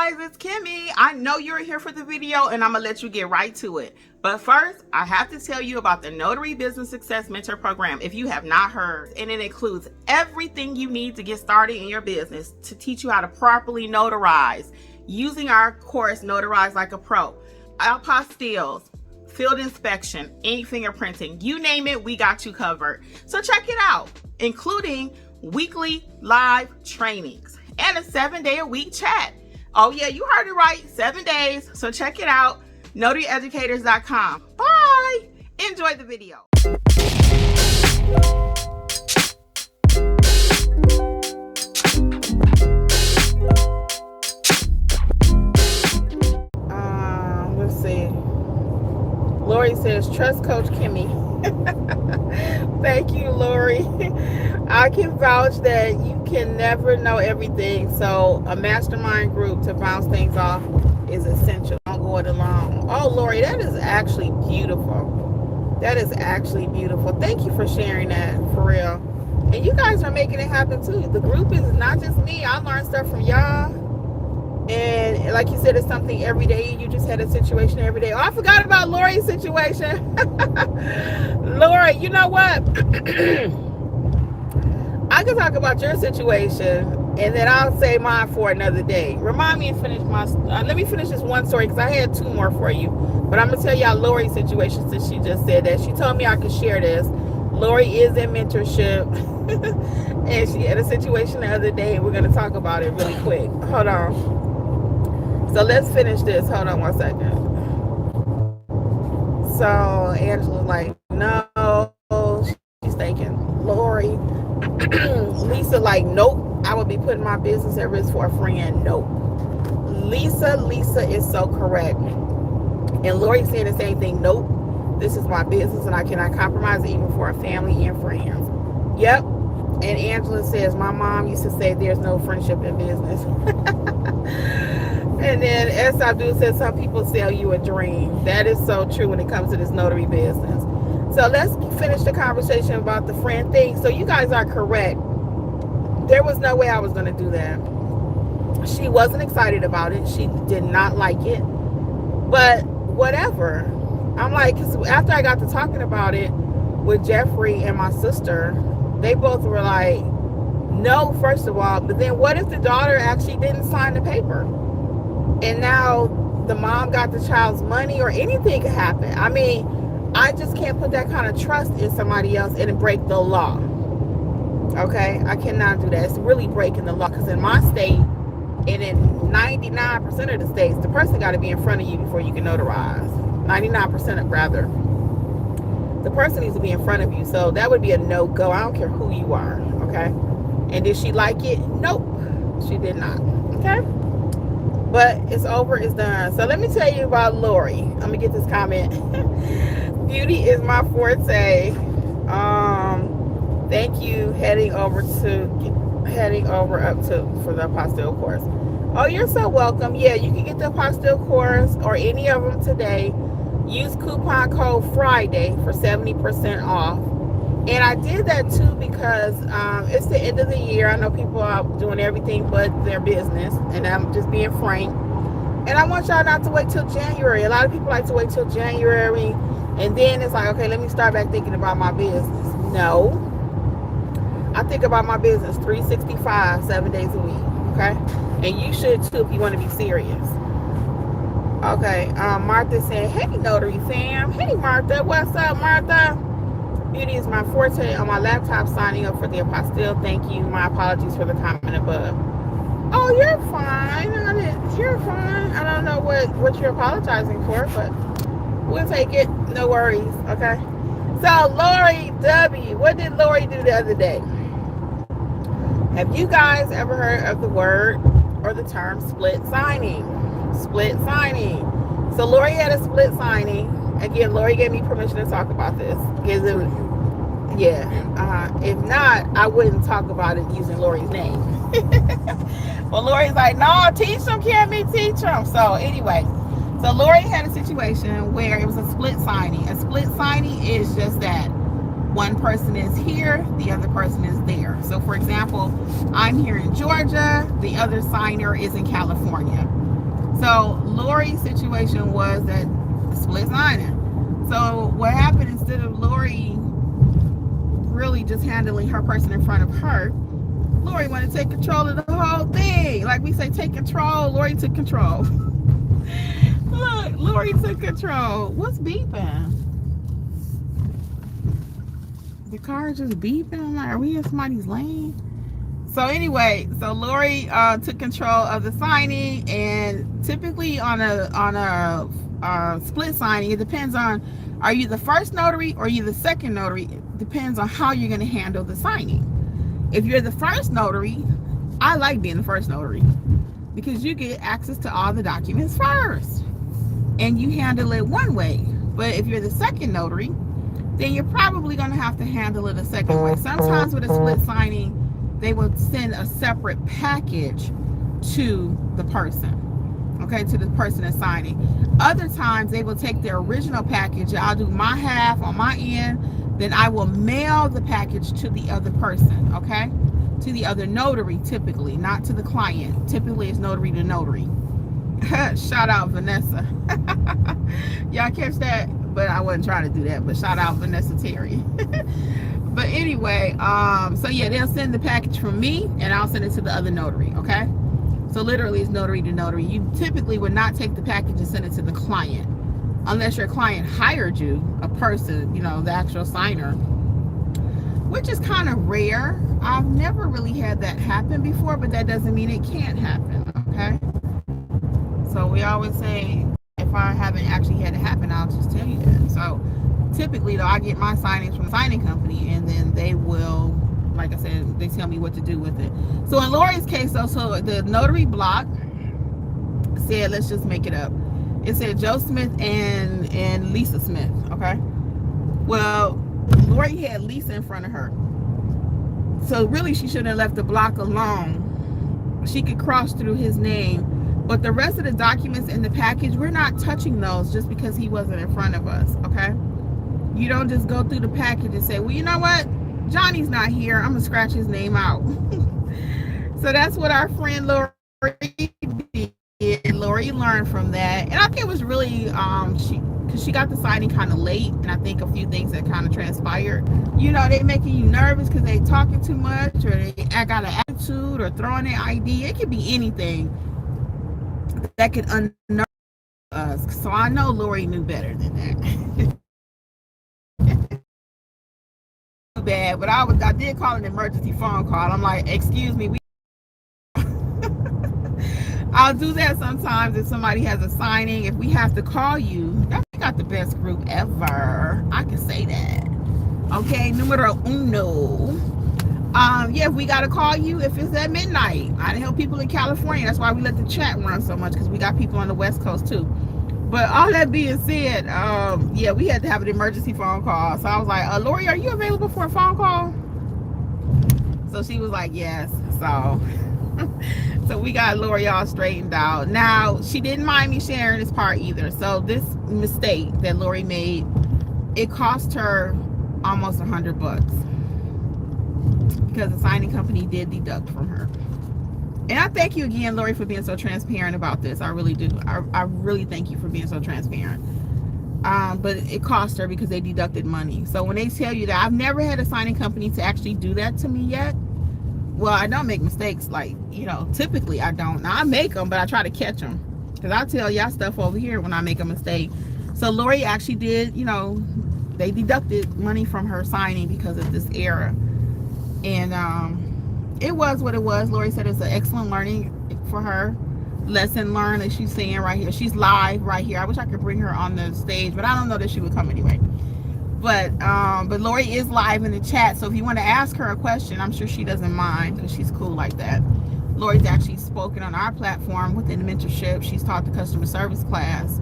guys, it's Kimmy. I know you're here for the video and I'm gonna let you get right to it. But first, I have to tell you about the Notary Business Success Mentor Program if you have not heard. And it includes everything you need to get started in your business to teach you how to properly notarize using our course, Notarize Like a Pro. Apostilles, field inspection, ink fingerprinting, you name it, we got you covered. So check it out, including weekly live trainings and a 7-day-a-week chat. Oh yeah, you heard it right, 7 days. So check it out, notaryeducators.com. Bye. Enjoy the video. Let's see. Lori says, trust Coach Kimmy. Thank you, Lori. I can vouch that you can never know everything, so a mastermind group to bounce things off is essential. Don't go it alone. Oh, Lori, that is actually beautiful. That is actually beautiful. Thank you for sharing that, for real. And you guys are making it happen too. The group is not just me. I learned stuff from y'all. And like you said, it's something every day. You just had a situation every day. Oh, I forgot about Lori's situation. Lori, you know what? I can talk about your situation and then I'll say mine for another day. Remind me and finish my, let me finish this one story because I had 2 more for you. But I'm going to tell y'all Lori's situation since she just said that. She told me I could share this. Lori is in mentorship and she had a situation the other day and we're going to talk about it really quick. Hold on. So let's finish this. Hold on one second. So Angela's like, no, she's thinking, Lori. Lisa like, nope, I would be putting my business at risk for a friend. Nope. Lisa is so correct. And Lori's saying the same thing. Nope, this is my business and I cannot compromise it even for a family and friends. Yep. And Angela says, my mom used to say there's no friendship in business. And then S. Abdul says some people sell you a dream. That is so true when it comes to this notary business. So let's finish the conversation about the friend thing. So you guys are correct. There was no way I was going to do that. She wasn't excited about it. She did not like it. But whatever. I'm like, 'cause after I got to talking about it with Jeffrey and my sister, they both were like, no, first of all. But then what if the daughter actually didn't sign the paper? And now the mom got the child's money or anything could happen. I mean, I just can't put that kind of trust in somebody else and break the law. Okay? I cannot do that. It's really breaking the law. Because in my state, and in 99% of the states, the person got to be in front of you before you can notarize. 99% rather. The person needs to be in front of you. So that would be a no-go. I don't care who you are. Okay? And did she like it? Nope. She did not. Okay? But it's over, it's done. So let me tell you about Lori. Let me get this comment. Beauty is my forte. Thank you. Heading over up to for the Apostille course. Oh, you're so welcome. Yeah, you can get the Apostille course or any of them today. Use coupon code Friday for 70% off. And I did that too because it's the end of the year. I know people are doing everything but their business, and I'm just being frank. And I want y'all not to wait till January. A lot of people like to wait till January, and then it's like, okay, let me start back thinking about my business. No, I think about my business 365, 7 days a week. Okay, and you should too if you want to be serious. Okay, Martha said, "Hey, Notary fam. Hey, Martha, what's up, Martha?" Beauty is my forte on my laptop signing up for the Apostille. Thank you. My apologies for the comment above. Oh, you're fine. You're fine. I don't know what you're apologizing for, but we'll take it. No worries. Okay. So, Lori W. What did Lori do the other day? Have you guys ever heard of the word or the term split signing? Split signing. So, Lori had a split signing. Again, Lori gave me permission to talk about this. If not, I wouldn't talk about it using Lori's name. But Lori's like, no, teach them, Kimmy, teach them. So anyway, so Lori had a situation where it was a split signing. A split signing is just that. One person is here, the other person is there. So for example, I'm here in Georgia, the other signer is in California. So Lori's situation was that split signing. So what happened, instead of Lori really just handling her person in front of her, Lori wanted to take control of the whole thing. Like we say, take control. Lori took control. Look, Lori took control. What's beeping? The car is just beeping. I'm like, are we in somebody's lane? So anyway, so Lori took control of the signing, and typically on a split signing, it depends on, are you the first notary or are you the second notary? It depends on how you're going to handle the signing. If you're the first notary, I like being the first notary because you get access to all the documents first and you handle it one way. But if you're the second notary, then you're probably going to have to handle it a second way. Sometimes with a split signing, they will send a separate package to the person, okay, to the person that's signing. Other times they will take their original package. I'll do my half on my end, then I will mail the package to the other person, okay, to the other notary, typically, not to the client. Typically it's notary to notary. Shout out Vanessa. Y'all catch that? But I wasn't trying to do that, but shout out Vanessa Terry. But anyway, so yeah, they'll send the package from me and I'll send it to the other notary, okay? So literally it's notary to notary. You typically would not take the package and send it to the client unless your client hired you, a person, you know, the actual signer, which is kind of rare. I've never really had that happen before, but that doesn't mean it can't happen, okay? So we always say, if I haven't actually had it happen, I'll just tell you that. So typically though, I get my signings from the signing company and then they will, like I said, they tell me what to do with it. So in Lori's case though, so the notary block said, let's just make it up. It said Joe Smith and Lisa Smith, okay? Well, Lori had Lisa in front of her. So really she shouldn't have left the block alone. She could cross through his name. But the rest of the documents in the package, we're not touching those just because he wasn't in front of us, okay? You don't just go through the package and say, well, you know what? Johnny's not here. I'm going to scratch his name out. So that's what our friend Lori did. Lori learned from that. And I think it was really, because she got the signing kind of late. And I think a few things that kind of transpired. You know, they making you nervous because they talking too much, or they got an attitude, or throwing their ID. It could be anything that could unnerve us. So I know Lori knew better than that. Bad, but I did call an emergency phone call. I'm like, excuse me, I'll do that sometimes if somebody has a signing. If we have to call you, we got the best group ever. I can say that. Okay, numero uno. Yeah, if we gotta call you if it's at midnight. I help people in California. That's why we let the chat run so much, because we got people on the West Coast too. But all that being said, yeah, we had to have an emergency phone call. So I was like, Lori, are you available for a phone call? So she was like, yes. So so we got Lori all straightened out. Now, she didn't mind me sharing this part either. So this mistake that Lori made, it cost her almost $100 because the signing company did deduct from her. And I thank you again, Lori, for being so transparent about this. I really do. I really thank you for being so transparent. But it cost her because they deducted money. So when they tell you that, I've never had a signing company to actually do that to me yet. Well, I don't make mistakes, like, you know, typically I don't. Now, I make them, but I try to catch them. Because I tell y'all stuff over here when I make a mistake. So Lori actually did, you know, they deducted money from her signing because of this error. And it was what it was. Lori said it's an excellent learning for her. Lesson learned, as she's saying right here. She's live right here. I wish I could bring her on the stage, but I don't know that she would come anyway. But Lori is live in the chat, so if you want to ask her a question, I'm sure she doesn't mind because she's cool like that. Lori's actually spoken on our platform within the mentorship. She's taught the customer service class,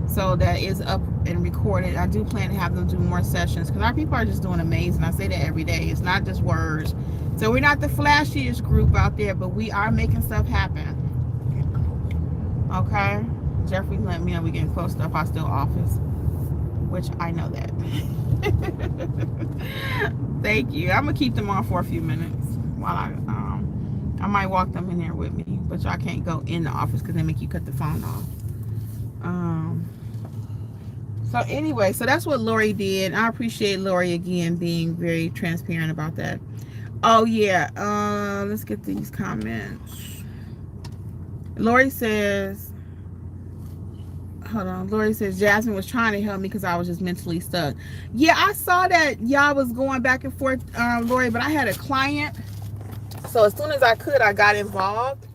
so that is up and recorded. I do plan to have them do more sessions because our people are just doing amazing. I say that every day. It's not just words. So we're not the flashiest group out there, but we are making stuff happen. Okay? Jeffrey let me know we're getting close to the Apostille office, which I know that. Thank you. I'm gonna keep them on for a few minutes while I might walk them in there with me. but y'all can't go in the office because they make you cut the phone off. So anyway, so that's what Lori did. I appreciate Lori again being very transparent about that. Oh yeah, let's get these comments. Lori says, hold on. Lori says Jasmine was trying to help me because I was just mentally stuck. Yeah, I saw that y'all was going back and forth, Lori, but I had a client, so as soon as I could, I got involved.